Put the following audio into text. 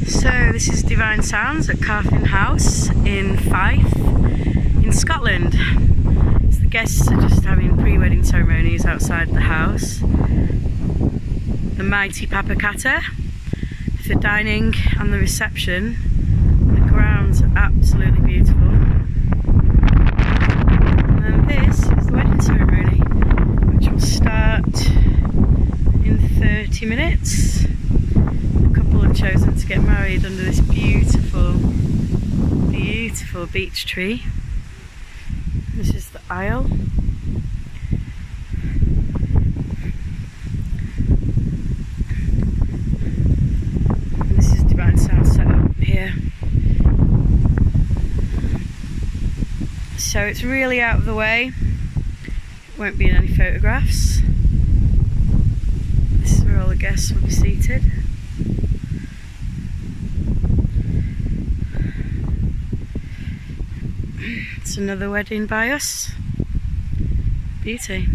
So this is Divine Sounds at Carphin House in Fife in Scotland. So the guests are just having pre-wedding ceremonies outside the house. The mighty Papakata for dining and the reception. The grounds are absolutely beautiful. And then this is the wedding ceremony, which will start in 30 minutes. A couple have chosen to get married under this beautiful, beautiful beech tree. This is the aisle. And this is Divine Sound set up here. So it's really out of the way. It won't be in any photographs. This is where all the guests will be seated. It's another wedding by us. Beauty.